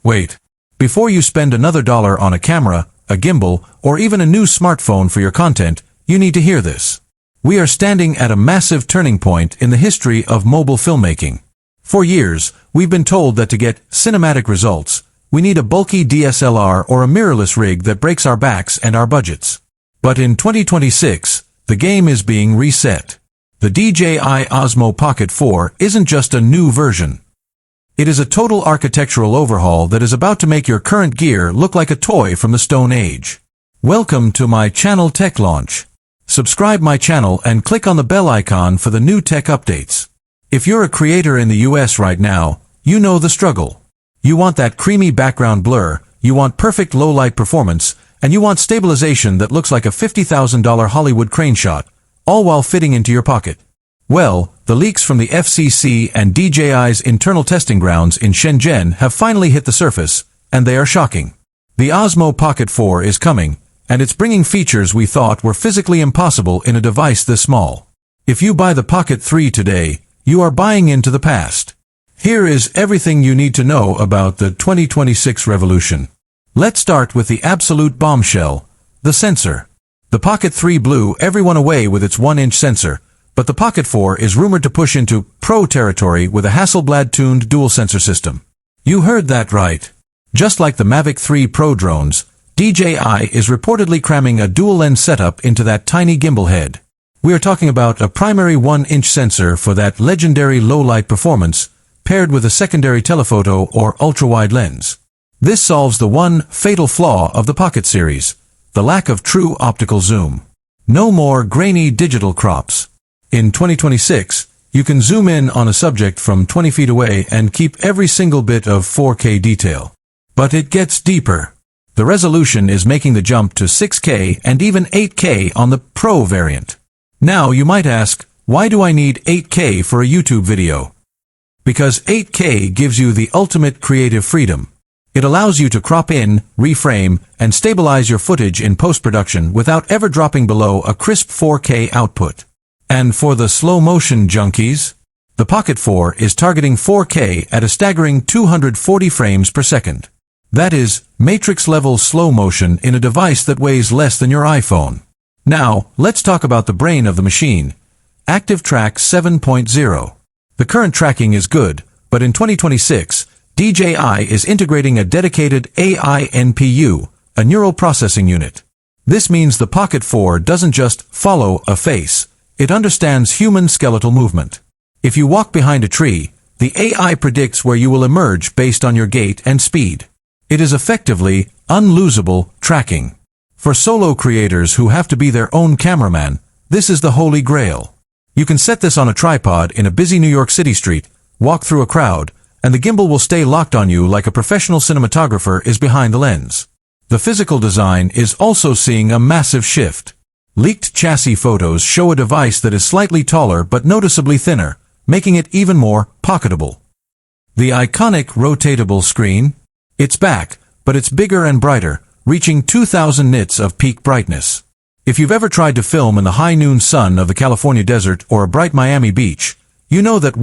Wait. Before you spend another dollar on a camera, a gimbal, or even a new smartphone for your content, you need to hear this. We are standing at a massive turning point in the history of mobile filmmaking. For years, we've been told that to get cinematic results, we need a bulky DSLR or a mirrorless rig that breaks our backs and our budgets. But in 2026, the game is being reset. The DJI Osmo Pocket 4 isn't just a new version. It is a total architectural overhaul that is about to make your current gear look like a toy from the Stone Age. Welcome to my channel Tech Launch. Subscribe my channel and click on the bell icon for the new tech updates. If you're a creator in the US right now, you know the struggle. You want that creamy background blur, you want perfect low-light performance, and you want stabilization that looks like a $50,000 Hollywood crane shot, all while fitting into your pocket. Well, the leaks from the FCC and DJI's internal testing grounds in Shenzhen have finally hit the surface, and they are shocking. The Osmo Pocket 4 is coming, and it's bringing features we thought were physically impossible in a device this small. If you buy the Pocket 3 today, you are buying into the past. Here is everything you need to know about the 2026 revolution. Let's start with the absolute bombshell, the sensor. The Pocket 3 blew everyone away with its 1-inch sensor, but the Pocket 4 is rumored to push into pro territory with a Hasselblad-tuned dual-sensor system. You heard that right. Just like the Mavic 3 Pro drones, DJI is reportedly cramming a dual-lens setup into that tiny gimbal head. We are talking about a primary 1-inch sensor for that legendary low-light performance, paired with a secondary telephoto or ultra-wide lens. This solves the one fatal flaw of the Pocket series, the lack of true optical zoom. No more grainy digital crops. In 2026, you can zoom in on a subject from 20 feet away and keep every single bit of 4K detail. But it gets deeper. The resolution is making the jump to 6K and even 8K on the Pro variant. Now you might ask, why do I need 8K for a YouTube video? Because 8K gives you the ultimate creative freedom. It allows you to crop in, reframe, and stabilize your footage in post-production without ever dropping below a crisp 4K output. And for the slow-motion junkies, the Pocket 4 is targeting 4K at a staggering 240 frames per second. That is, Matrix-level slow motion in a device that weighs less than your iPhone. Now, let's talk about the brain of the machine, Active Track 7.0. The current tracking is good, but in 2026, DJI is integrating a dedicated AI NPU, a neural processing unit. This means the Pocket 4 doesn't just follow a face, it understands human skeletal movement. If you walk behind a tree, the AI predicts where you will emerge based on your gait and speed. It is effectively unlosable tracking. For solo creators who have to be their own cameraman, this is the holy grail. You can set this on a tripod in a busy New York City street, walk through a crowd, and the gimbal will stay locked on you like a professional cinematographer is behind the lens. The physical design is also seeing a massive shift. Leaked chassis photos show a device that is slightly taller but noticeably thinner, making it even more pocketable. The iconic rotatable screen? It's back, but it's bigger and brighter, reaching 2,000 nits of peak brightness. If you've ever tried to film in the high noon sun of the California desert or a bright Miami beach, you know that